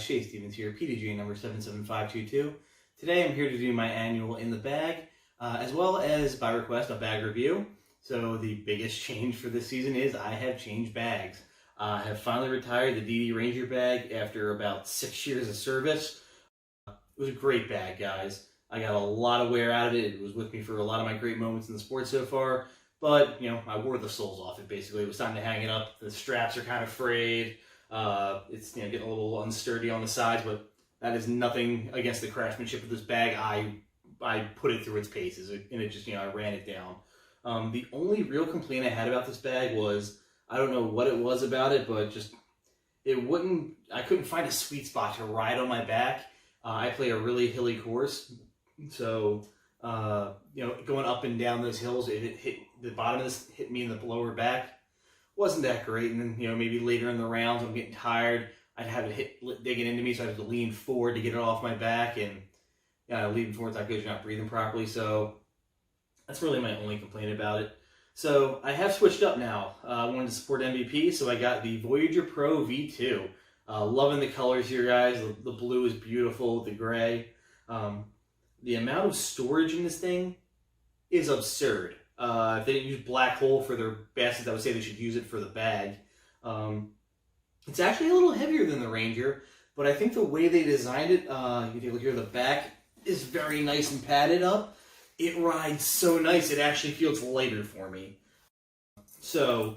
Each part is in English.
Shea Stevens here, PDG number 77522. Today I'm here to do my annual In the Bag, as well as, by request, a bag review. So the biggest change for this season is I have changed bags. I have finally retired the DD Ranger bag after about 6 years of service. It was a great bag, guys. I got a lot of wear out of it. It was with me for a lot of my great moments in the sport so far. But, you know, I wore the soles off it, basically. It was time to hang it up. The straps are kind of frayed. It's getting a little unsturdy on the sides, but that is nothing against the craftsmanship of this bag. I put it through its paces, and it just, I ran it down. The only real complaint I had about this bag was, I don't know what it was about it, but just, I couldn't find a sweet spot to ride on my back. I play a really hilly course, so, going up and down those hills, it hit the bottom of this, hit me in the lower back. Wasn't that great, and then, maybe later in the rounds, I'm getting tired, I'd have it digging into me, so I had to lean forward to get it off my back, and leaning forward's not good, you're not breathing properly, so that's really my only complaint about it. So I have switched up now. I wanted to support MVP, so I got the Voyager Pro V2. Loving the colors here, guys. The blue is beautiful, the gray. The amount of storage in this thing is absurd. If they didn't use black hole for their baskets, I would say they should use it for the bag. It's actually a little heavier than the Ranger, but I think the way they designed it, you can take a look here, the back is very nice and padded up. It rides so nice, it actually feels lighter for me. So,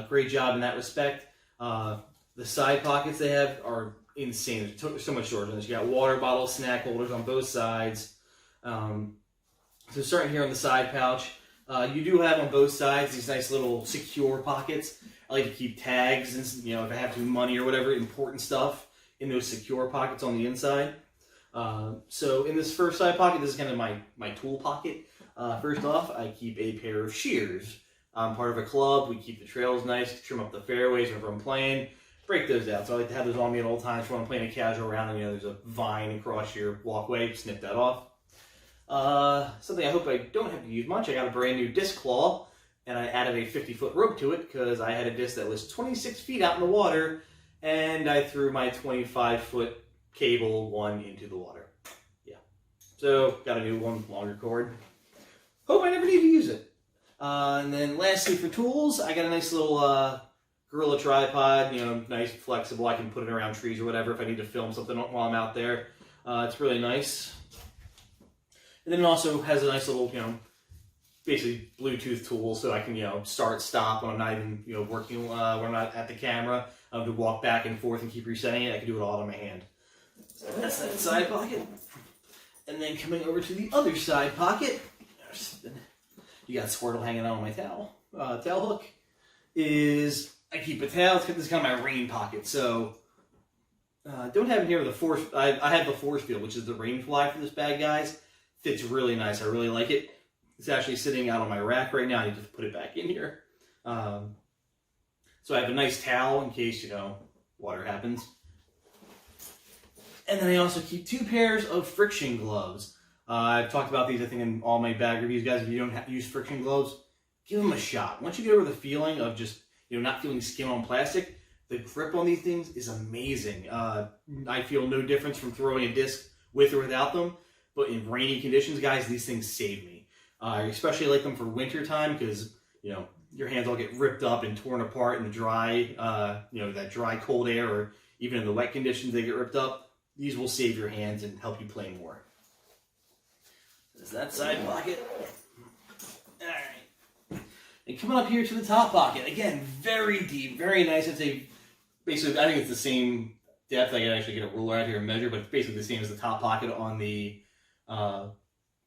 great job in that respect. The side pockets they have are insane. There's so much storage on this. You got water bottles, snack holders on both sides. So starting here on the side pouch, you do have on both sides these nice little secure pockets. I like to keep tags and, if I have to money or whatever, important stuff in those secure pockets on the inside. So in this first side pocket, this is kind of my tool pocket. First off, I keep a pair of shears. I'm part of a club. We keep the trails nice, trim up the fairways whenever I'm playing, break those out. So I like to have those on me at all times when I'm playing a casual round and, there's a vine across your walkway, snip that off. Something I hope I don't have to use much, I got a brand new disc claw, and I added a 50-foot rope to it because I had a disc that was 26 feet out in the water, and I threw my 25-foot cable one into the water. Yeah. So, got a new one, longer cord. Hope I never need to use it. And then lastly for tools, I got a nice little Gorilla tripod, nice, flexible. I can put it around trees or whatever if I need to film something while I'm out there. It's really nice. And then it also has a nice little, basically Bluetooth tool so I can, start, stop when I'm not even, working, when I'm not at the camera. To walk back and forth and keep resetting it. I can do it all on my hand. So that's that side pocket. And then coming over to the other side pocket, you got Squirtle hanging on my towel. Towel hook is, I keep a towel. This is kind of my rain pocket. So, don't have in here the force. I have the force field, which is the rain fly for this bag, guys. Fits really nice. I really like it. It's actually sitting out on my rack right now. I need to put it back in here. So I have a nice towel in case, water happens. And then I also keep 2 pairs of friction gloves. I've talked about these, I think, in all my bag reviews, guys. If you don't have to use friction gloves, give them a shot. Once you get over the feeling of just, not feeling skin on plastic, the grip on these things is amazing. I feel no difference from throwing a disc with or without them. But in rainy conditions, guys, these things save me. I especially like them for winter time because, your hands all get ripped up and torn apart in the dry, that dry, cold air, or even in the wet conditions, they get ripped up. These will save your hands and help you play more. There's that side pocket. All right. And coming up here to the top pocket. Again, very deep, very nice. Basically, I think it's the same depth. I can actually get a ruler out here and measure, but it's basically the same as the top pocket on the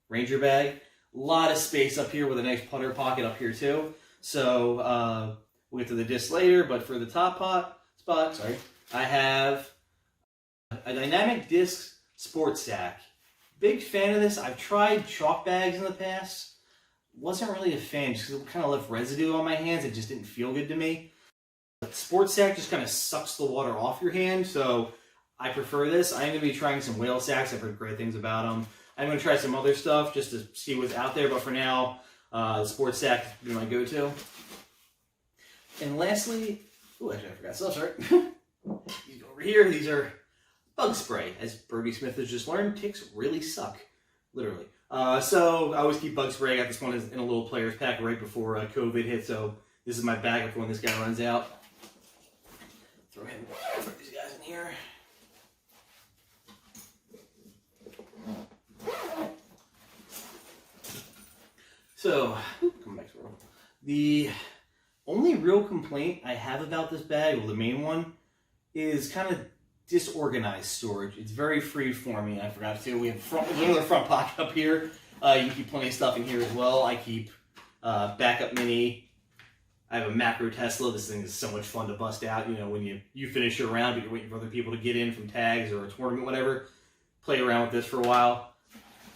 Ranger bag. A lot of space up here with a nice putter pocket up here too. So we'll get to the disc later, but for the top spot, I have a dynamic disc sports stack. Big fan of this. I've tried chalk bags in the past. Wasn't really a fan just because it kind of left residue on my hands. It just didn't feel good to me. But the sports stack just kind of sucks the water off your hand, so I prefer this. I'm going to be trying some whale sacks. I've heard great things about them. I'm going to try some other stuff just to see what's out there, but for now, the sports sack is my go-to. And lastly, actually I forgot stuff, sorry. These go over here. These are bug spray. As Birdie Smith has just learned, ticks really suck, literally. So I always keep bug spray. I got this one in a little player's pack right before COVID hit, so this is my backup for when this guy runs out. Throw these guys in here. So, come back to roll. The only real complaint I have about this bag, well, the main one, is kind of disorganized storage. It's very free-forming. I forgot to. We have another front pocket up here. You can keep plenty of stuff in here as well. I keep backup mini. I have a macro Tesla. This thing is so much fun to bust out. You know, when you finish your round, but you're waiting for other people to get in from tags or a tournament, whatever. Play around with this for a while.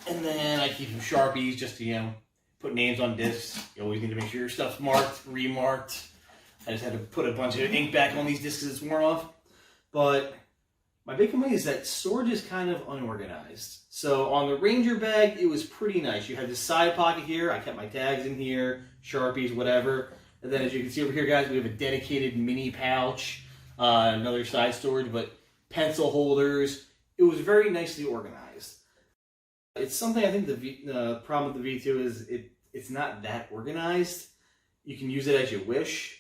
And then I keep some Sharpies just to, you know, put names on discs. You always need to make sure your stuff's marked, remarked. I just had to put a bunch of ink back on these discs because it's worn off. But my big complaint is that storage is kind of unorganized. So on the Ranger bag, it was pretty nice. You had this side pocket here. I kept my tags in here, Sharpies, whatever. And then as you can see over here, guys, we have a dedicated mini pouch, another side storage, but pencil holders. It was very nicely organized. It's something I think the problem with the V2 is it's not that organized. You can use it as you wish.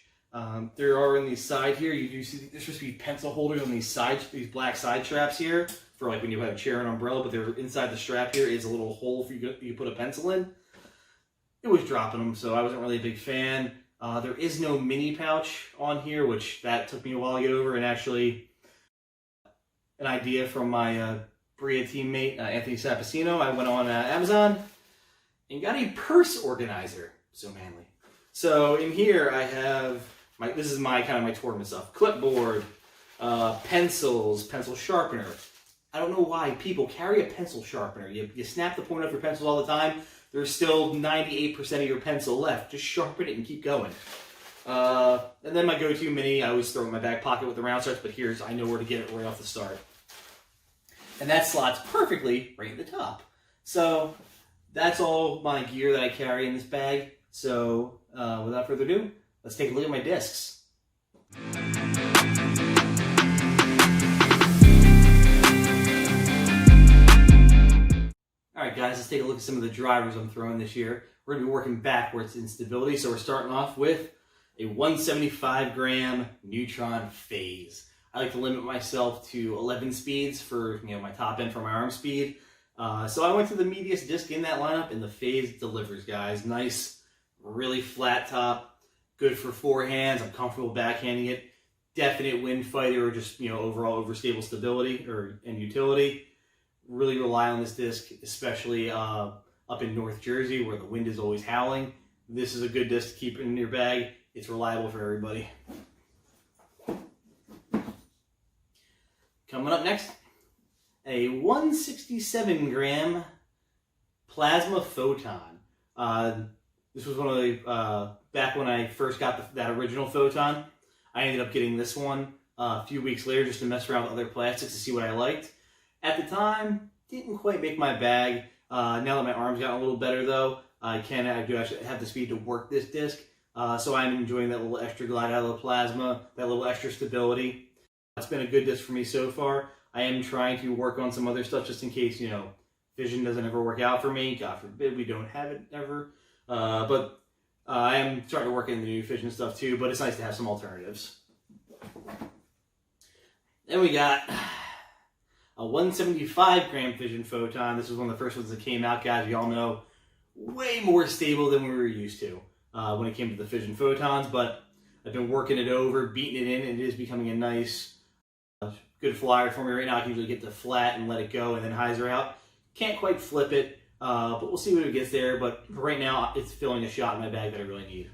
There are on the side here, you do see there's supposed to be pencil holders on these black side straps here for like when you have a chair and umbrella, but they're inside the strap here is a little hole for you to put a pencil in. It was dropping them, so I wasn't really a big fan. There is no mini pouch on here, which that took me a while to get over, and actually an idea from my Bria teammate, Anthony Sapacino. I went on Amazon and got a purse organizer. So manly. So in here I have, this is my tournament stuff. Clipboard, pencils, pencil sharpener. I don't know why people carry a pencil sharpener. You snap the point off your pencils all the time. There's still 98% of your pencil left. Just sharpen it and keep going. And then my go-to mini, I always throw in my back pocket with the round starts, but I know where to get it right off the start. And that slots perfectly right at the top. So that's all my gear that I carry in this bag. So without further ado, let's take a look at my discs. Alright guys, let's take a look at some of the drivers I'm throwing this year. We're going to be working backwards in stability, so we're starting off with a 175 gram Neutron Phase. I like to limit myself to 11 speeds for my top end for my arm speed. So I went to the meatiest disc in that lineup, and the Phase delivers, guys. Nice, really flat top, good for forehands. I'm comfortable backhanding it. Definite wind fighter, or just overall overstable stability and utility. Really rely on this disc, especially up in North Jersey where the wind is always howling. This is a good disc to keep in your bag. It's reliable for everybody. Coming up next, a 167 gram plasma photon. This was one of the, back when I first got that original photon, I ended up getting this one a few weeks later just to mess around with other plastics to see what I liked. At the time, didn't quite make my bag. Now that my arm's gotten a little better though, I do actually have the speed to work this disc. So I'm enjoying that little extra glide out of the plasma, that little extra stability. It's been a good disc for me so far. I am trying to work on some other stuff just in case, fission doesn't ever work out for me. God forbid we don't have it ever. But I am starting to work in the new fission stuff too, but it's nice to have some alternatives. Then we got a 175 gram fission photon. This was one of the first ones that came out, guys. You all know, way more stable than we were used to when it came to the fission photons, but I've been working it over, beating it in, and it is becoming a nice, good flyer for me right now. I can usually get the flat and let it go and then hyzer out. Can't quite flip it, but we'll see when it gets there. But for right now, it's filling a shot in my bag that I really need.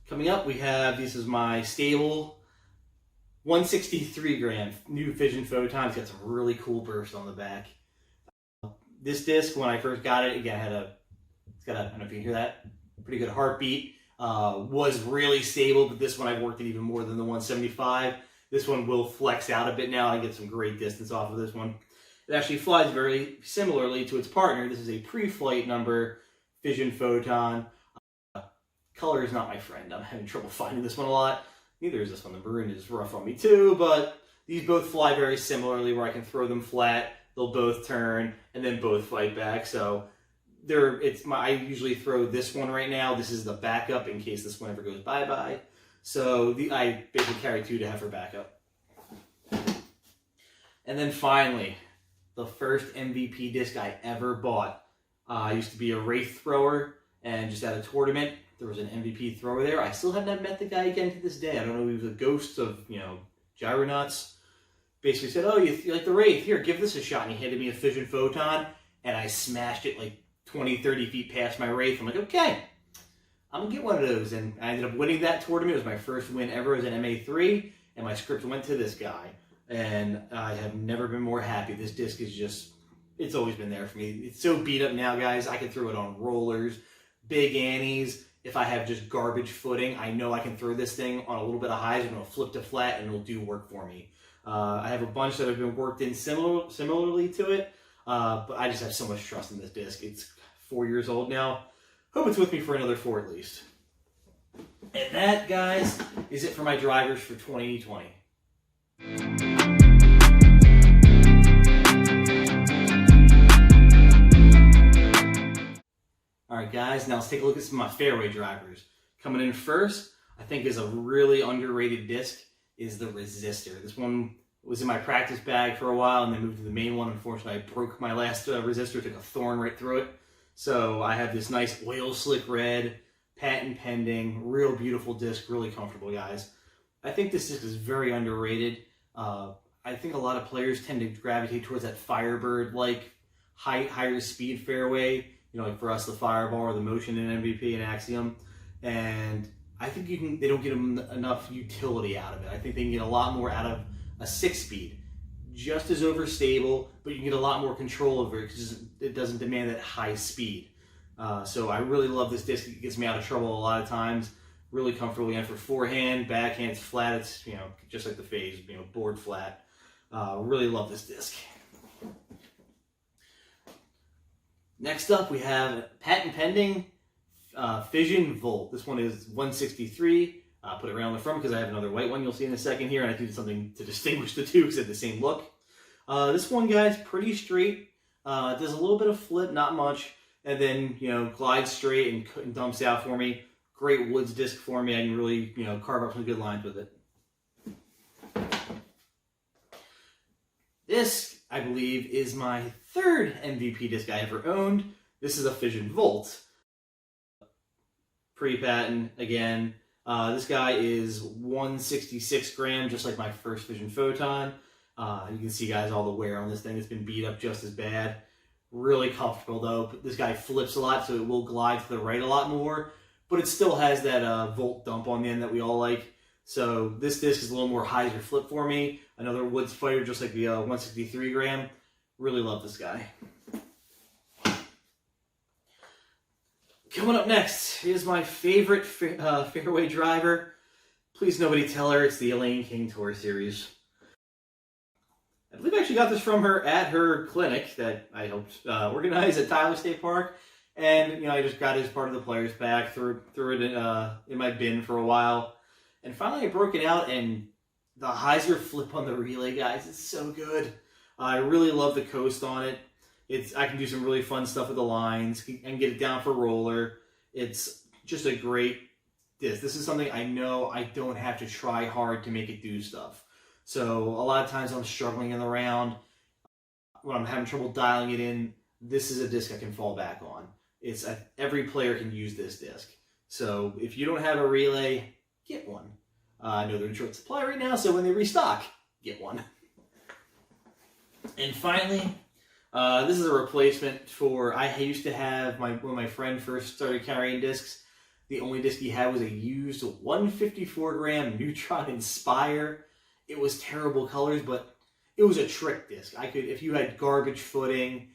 Coming up, we have, this is my stable 163 gram new fission photon. It's got some really cool burst on the back. This disc, when I first got it, again, it's got a, I don't know if you can hear that, pretty good heartbeat. Was really stable, but this one I worked it even more than the 175. This one will flex out a bit now. I get some great distance off of this one. It actually flies very similarly to its partner. This is a pre-flight number fission photon. Color is not my friend. I'm having trouble finding this one a lot. Neither is this one. The maroon is rough on me too, but these both fly very similarly, where I can throw them flat, they'll both turn, and then both fight back. So I usually throw this one right now. This is the backup in case this one ever goes bye-bye. So I basically carry 2 to have for backup. And then finally, the first MVP disc I ever bought. I used to be a Wraith thrower, and just at a tournament, there was an MVP thrower there. I still have not met the guy again to this day. I don't know if he was a ghost of, Gyronauts. Basically said, oh, you like the Wraith? Here, give this a shot. And he handed me a Fission Photon, and I smashed it like 20, 30 feet past my Wraith. I'm like, okay, I'm going to get one of those. And I ended up winning that tournament. It was my first win ever as an MA3, and my script went to this guy. And I have never been more happy. This disc is just, it's always been there for me. It's so beat up now, guys. I can throw it on rollers, big annies. If I have just garbage footing, I know I can throw this thing on a little bit of highs and it'll flip to flat and it'll do work for me. I have a bunch that have been worked in similarly to it, but I just have so much trust in this disc. It's 4 years old now. Hope it's with me for another 4 at least. And that, guys, is it for my drivers for 2020. Alright guys, now let's take a look at some of my fairway drivers. Coming in first, I think is a really underrated disc, is the Resistor. This one was in my practice bag for a while and then moved to the main one. Unfortunately, I broke my last Resistor, took a thorn right through it. So I have this nice oil slick red, patent pending, real beautiful disc, really comfortable, guys. I think this disc is very underrated. I think a lot of players tend to gravitate towards that Firebird-like higher speed fairway. Like for us, the Fireball or the Motion in MVP and Axiom. And I think they don't get enough utility out of it. I think they can get a lot more out of a 6-speed. Just as overstable, but you can get a lot more control over it because it doesn't demand that high speed. So I really love this disc. It gets me out of trouble a lot of times. Really comfortable again for forehand, backhand, it's flat. It's, just like the Phase, board flat. Really love this disc. Next up, we have patent pending Fission Volt. This one is 163. Put it around the front because I have another white one you'll see in a second here, and I did something to distinguish the two because they have the same look. This one, guys, pretty straight. It does a little bit of flip, not much, and then glides straight and dumps out for me. Great woods disc for me. I can really carve up some good lines with it. This, I believe, is my third MVP disc I ever owned. This is a Fission Volt. Pre-patent, again. This guy is 166 gram, just like my first Fission Photon. You can see, guys, all the wear on this thing. It's been beat up just as bad. Really comfortable, though. This guy flips a lot, so it will glide to the right a lot more. But it still has that Volt dump on the end that we all like. So this disc is a little more hyzer flip for me. Another woods fighter, just like the 163 gram. Really love this guy. Coming up next is my favorite fairway driver. Please nobody tell her it's the Elaine King Tour Series. I believe I actually got this from her at her clinic that I helped organize at Tyler State Park. And, I just got it as part of the players pack, threw it in my bin for a while. And finally I broke it out, and the hyzer flip on the relay, guys, it's so good. I really love the coast on it. I can do some really fun stuff with the lines and get it down for roller. It's just a great disc. This is something I know I don't have to try hard to make it do stuff. So a lot of times I'm struggling in the round. When I'm having trouble dialing it in, this is a disc I can fall back on. Every player can use this disc. So if you don't have a relay, get one. I know they're in short supply right now, so when they restock, get one. And finally, this is a replacement for, I used to have, when my friend first started carrying discs, the only disc he had was a used 154 gram Neutron Inspire. It was terrible colors, but it was a trick disc. If you had garbage footing,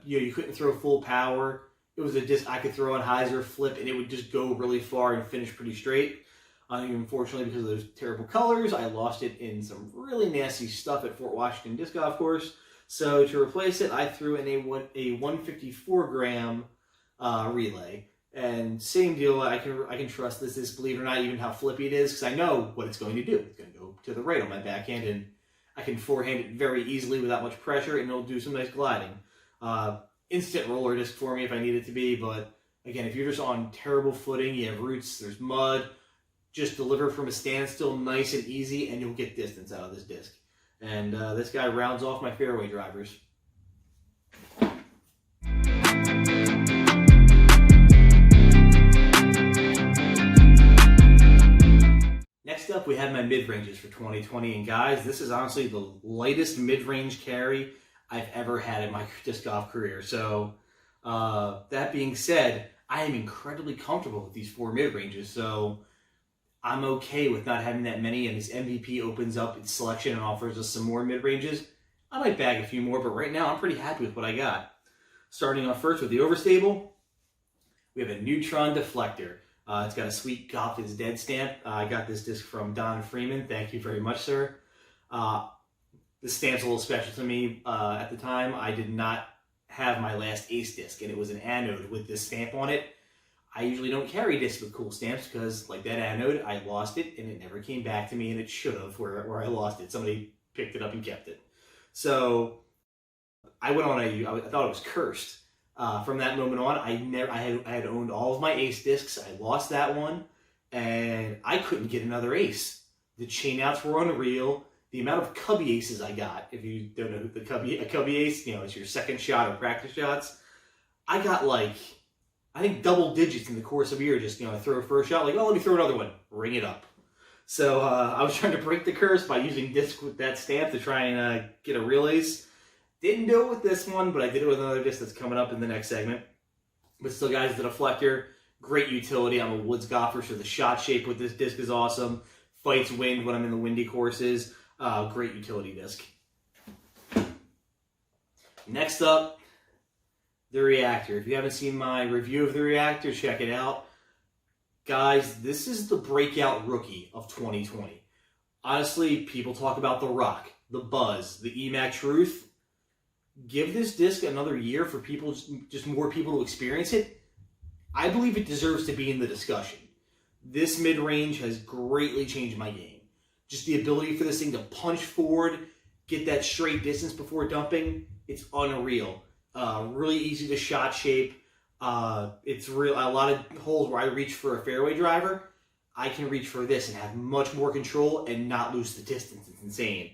you couldn't throw full power, it was a disc I could throw on hyzer, flip, and it would just go really far and finish pretty straight. Unfortunately, because of those terrible colors, I lost it in some really nasty stuff at Fort Washington Disc Golf Course. So to replace it, I threw in a 154 gram relay. And same deal, I can trust this disc, believe it or not, even how flippy it is, because I know what it's going to do. It's going to go to the right on my backhand, and I can forehand it very easily without much pressure, and it'll do some nice gliding. Instant roller disc for me if I need it to be, but again, if you're just on terrible footing, you have roots, there's mud, just deliver from a standstill nice and easy, and you'll get distance out of this disc. And this guy rounds off my fairway drivers. Next up, we have my mid-ranges for 2020, and guys, this is honestly the lightest mid-range carry I've ever had in my disc golf career. So, that being said, I am incredibly comfortable with these 4 mid-ranges, so I'm okay with not having that many, and this MVP opens up its selection and offers us some more mid-ranges. I might bag a few more, but right now I'm pretty happy with what I got. Starting off first with the overstable, we have a Neutron deflector. It's got a sweet Golf is Dead stamp. I got this disc from Don Freeman. Thank you very much, sir. This stamp's a little special to me. At the time, I did not have my last Ace disc, and it was an anode with this stamp on it. I usually don't carry discs with cool stamps because, like that anode, I lost it, and it never came back to me, and it should have where I lost it. Somebody picked it up and kept it. So I went on I thought it was cursed. From that moment on, I had owned all of my Ace discs. I lost that one, and I couldn't get another Ace. The chain outs were unreal. The amount of cubby aces I got, if you don't know a cubby ace, it's your second shot or practice shots. I got I think double digits in the course of a year. Just I throw a first shot, let me throw another one, ring it up. So I was trying to break the curse by using disc with that stamp to try and get a real ace. Didn't do it with this one, but I did it with another disc that's coming up in the next segment. But still, guys, the deflector, great utility. I'm a woods golfer, so the shot shape with this disc is awesome. Fights wind when I'm in the windy courses. Great utility disc. Next up, the Reactor. If you haven't seen my review of the Reactor, check it out. Guys, this is the breakout rookie of 2020. Honestly, people talk about the Rock, the Buzz, the EMAC Truth. Give this disc another year for people, just more people to experience it. I believe it deserves to be in the discussion. This mid-range has greatly changed my game. Just the ability for this thing to punch forward, get that straight distance before dumping, it's unreal. Really easy to shot shape. It's real. A lot of holes where I reach for a fairway driver, I can reach for this and have much more control and not lose the distance. It's insane.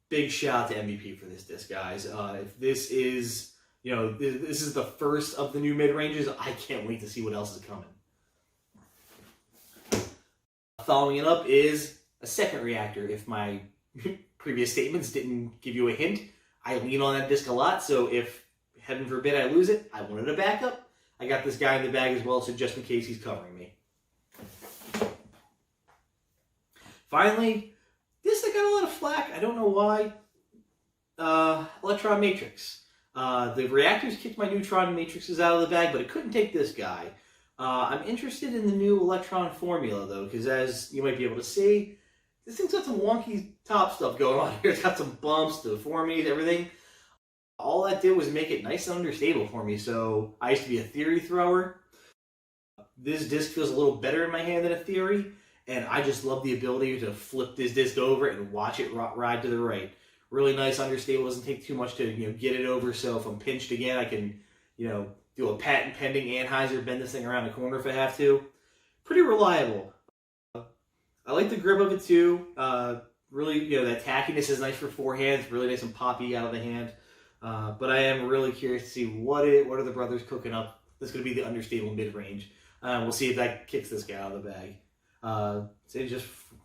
Big shout out to MVP for this disc, guys. If this is, this is the first of the new mid-ranges, I can't wait to see what else is coming. Following it up is a second Reactor. If my previous statements didn't give you a hint, I lean on that disc a lot, so if, heaven forbid, I lose it, I wanted a backup. I got this guy in the bag as well, so just in case he's covering me. Finally, this I got a lot of flack. I don't know why. Electron Matrix. The Reactors kicked my Neutron Matrixes out of the bag, but it couldn't take this guy. I'm interested in the new Electron formula, though, because as you might be able to see, this thing's got some wonky top stuff going on here. It's got some bumps, deformities, everything. All that did was make it nice and understable for me. So I used to be a theory thrower. This disc feels a little better in my hand than a theory. And I just love the ability to flip this disc over and watch it ride to the right. Really nice, understable, doesn't take too much to get it over. So if I'm pinched again, I can do a patent pending Anheuser, bend this thing around the corner if I have to. Pretty reliable. I like the grip of it too. Really, that tackiness is nice for forehand. It's really nice and poppy out of the hand. But I am really curious to see what are the brothers cooking up. This is going to be the understable mid-range. We'll see if that kicks this guy out of the bag.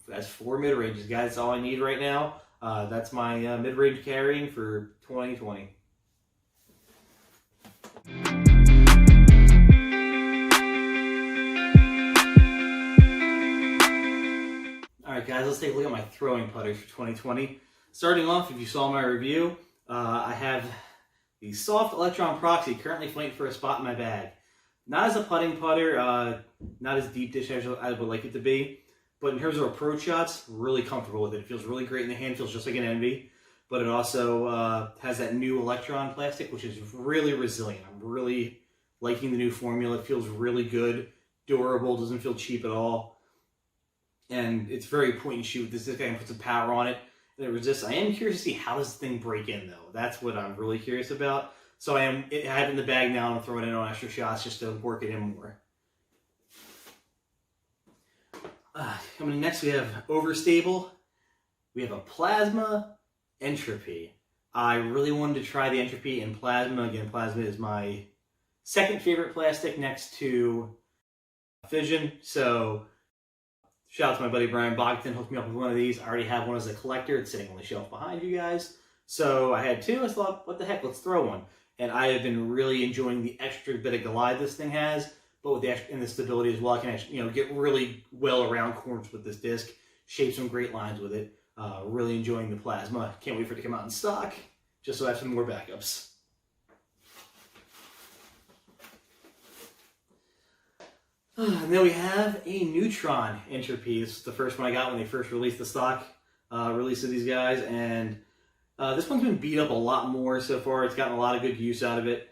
That's 4 mid-ranges, guys. That's all I need right now. That's my mid-range carrying for 2020. Alright guys, let's take a look at my throwing putters for 2020. Starting off, if you saw my review, I have the Soft Electron Proxy currently fighting for a spot in my bag. Not as a putting putter, not as deep dish as I would like it to be, but in terms of approach shots, really comfortable with it. It feels really great in the hand, feels just like an Envy, but it also has that new Electron plastic, which is really resilient. I'm really Liking the new formula. It feels really good, durable, doesn't feel cheap at all. And it's very point and shoot. This guy can put some power on it, and it resists. I am curious to see how does this thing break in, though. That's what I'm really curious about. So I have it in the bag now, and I'm throwing it in on extra shots just to work it in more. Coming in next, we have Overstable. We have a Plasma Entropy. I really wanted to try the Entropy in Plasma. Again, Plasma is my second favorite plastic next to Fission. So shout out to my buddy Brian Bogdan, hooked me up with one of these. I already have one as a collector. It's sitting on the shelf behind you guys. So I had two. I thought, what the heck, let's throw one. And I have been really enjoying the extra bit of glide this thing has, but with the extra, and the stability as well. I can actually, get really well around corners with this disc, shape some great lines with it. Really enjoying the Plasma. Can't wait for it to come out in stock, just so I have some more backups. And then we have a Neutron Entropy. This is the first one I got when they first released the stock release of these guys, and this one's been beat up a lot more so far. It's gotten a lot of good use out of it.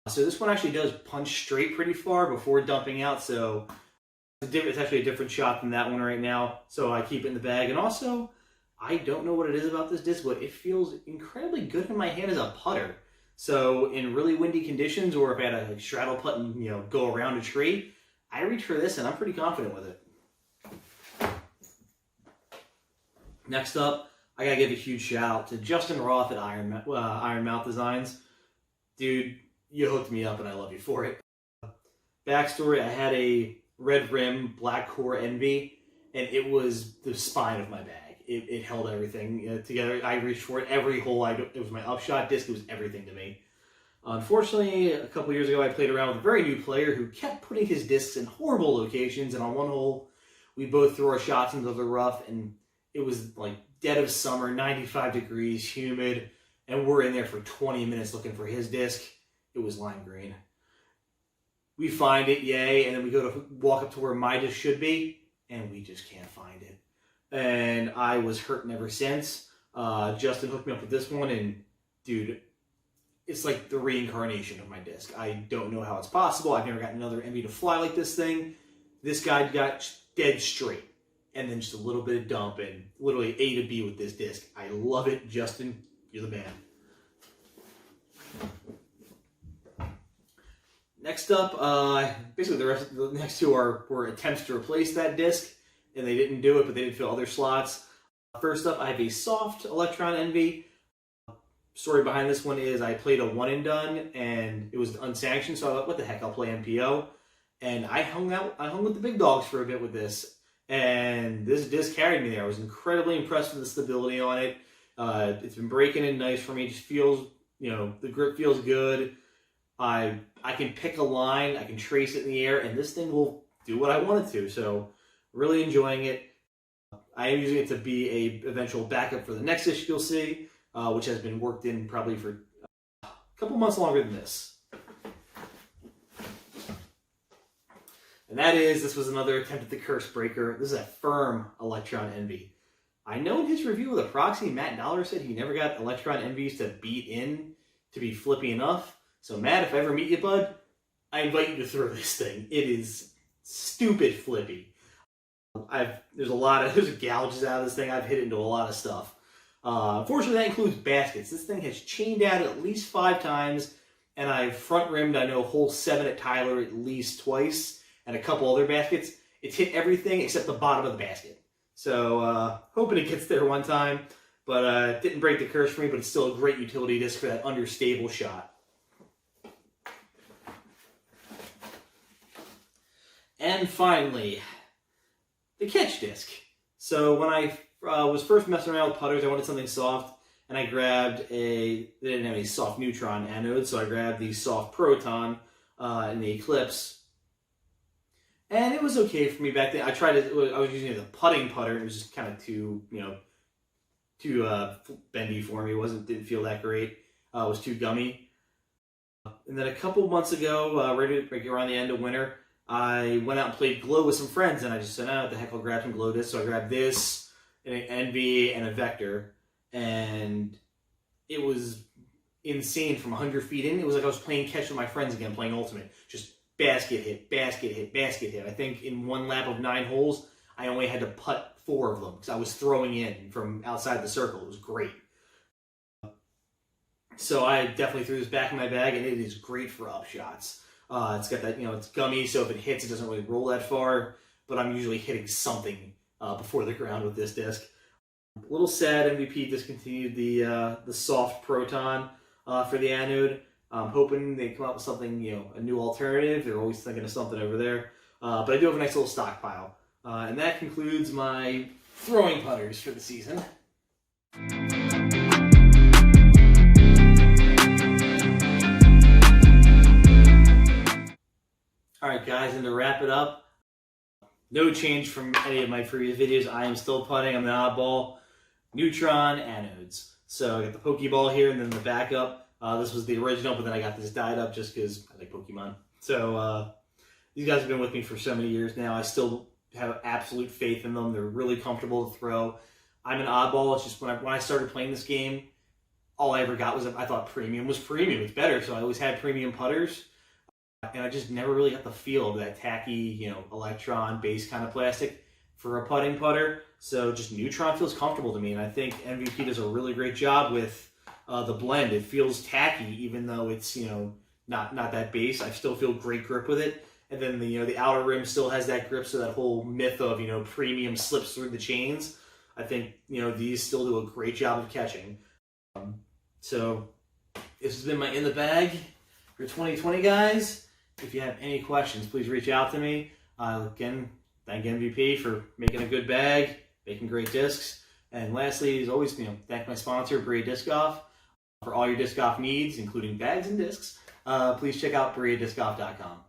So this one actually does punch straight pretty far before dumping out, so it's actually a different shot than that one right now. So I keep it in the bag, and also I don't know what it is about this disc, but it feels incredibly good in my hand as a putter. So in really windy conditions, or if I had to straddle putt and go around a tree, I reach for this and I'm pretty confident with it. Next up, I gotta give a huge shout out to Justin Roth at Iron Mouth Designs. Dude, you hooked me up and I love you for it. Backstory, I had a red rim, black core Envy, and it was the spine of my bag. It held everything together. I reached for it every hole. It was my upshot disc. It was everything to me. Unfortunately, a couple years ago, I played around with a very new player who kept putting his discs in horrible locations. And on one hole, we both threw our shots into the rough, and it was like dead of summer, 95 degrees, humid, and we're in there for 20 minutes looking for his disc. It was lime green. We find it, yay, and then we go to walk up to where my disc should be, and we just can't find it. And I was hurting ever since. Justin hooked me up with this one, and dude, it's like the reincarnation of my disc. I don't know how it's possible. I've never gotten another Envy to fly like this thing. This guy got dead straight, and then just a little bit of dump, and literally A to B with this disc. I love it, Justin. You're the man. Next up, basically the next two were attempts to replace that disc, and they didn't do it, but they did fill other slots. First up, I have a soft Electron Envy. Story behind this one is I played a one and done, and it was unsanctioned, so I thought, what the heck, I'll play MPO. And I hung with the big dogs for a bit with this, and this disc carried me there. I was incredibly impressed with the stability on it. It's been breaking in nice for me. It just feels, the grip feels good. I can pick a line, I can trace it in the air, and this thing will do what I want it to. So really enjoying it. I am using it to be a eventual backup for the next issue you'll see, which has been worked in probably for a couple months longer than this. And this was another attempt at the curse breaker. This is a firm Electron Envy. I know in his review of the Proxy, Matt Dollar said he never got Electron Envies to beat in to be flippy enough. So Matt, if I ever meet you, bud, I invite you to throw this thing. It is stupid flippy. There's gouges out of this thing. I've hit into a lot of stuff. Unfortunately, that includes baskets. This thing has chained out at least 5 times, and I've front rimmed, I know, hole 7 at Tyler at least twice, and a couple other baskets. It's hit everything except the bottom of the basket. So hoping it gets there one time, but it didn't break the curse for me, but it's still a great utility disc for that understable shot. And finally, the catch disc. So when I was first messing around with putters, I wanted something soft, and I grabbed they didn't have any soft neutron anode, so I grabbed the soft proton in the Eclipse. And it was okay for me back then. I was using it as a putting putter. It was just kind of too bendy for me. Didn't feel that great. It was too gummy. And then a couple months ago, right around the end of winter, I went out and played Glow with some friends, and I just said, what the heck, I'll grab some Glow discs. So I grabbed this, an Envy, and a Vector, and it insane from 100 feet in. It was like I was playing catch with my friends again, playing Ultimate. Just basket hit, basket hit, basket hit. I think in one lap of 9 holes, I only had to putt 4 of them because I was throwing in from outside the circle. It was great. So I definitely threw this back in my bag, and it is great for up shots. It's got that, it's gummy, so if it hits, it doesn't really roll that far, but I'm usually hitting something before the ground with this disc. A little sad MVP discontinued the soft proton for the anode. I'm hoping they come up with something, a new alternative. They're always thinking of something over there. But I do have a nice little stockpile. And that concludes my throwing putters for the season. Alright guys, and to wrap it up, no change from any of my previous videos. I am still putting. I'm the oddball. Neutron anodes. So I got the Pokeball here, and then the backup. This was the original, but then I got this dyed up just because I like Pokemon. So these guys have been with me for so many years now. I still have absolute faith in them. They're really comfortable to throw. I'm an oddball. It's just when I started playing this game, all I ever got was I thought premium was premium. It's better, so I always had premium putters. And I just never really got the feel of that tacky, electron base kind of plastic for a putting putter. So just Neutron feels comfortable to me, and I think MVP does a really great job with the blend. It feels tacky, even though it's not that base. I still feel great grip with it, and then the outer rim still has that grip. So that whole myth of premium slips through the chains, I think these still do a great job of catching. So this has been my in the bag for 2020, guys. If you have any questions, please reach out to me. Again, thank MVP for making a good bag, making great discs. And lastly, as always, thank my sponsor, Berea Disc Golf. For all your disc golf needs, including bags and discs, please check out BereaDiscGolf.com.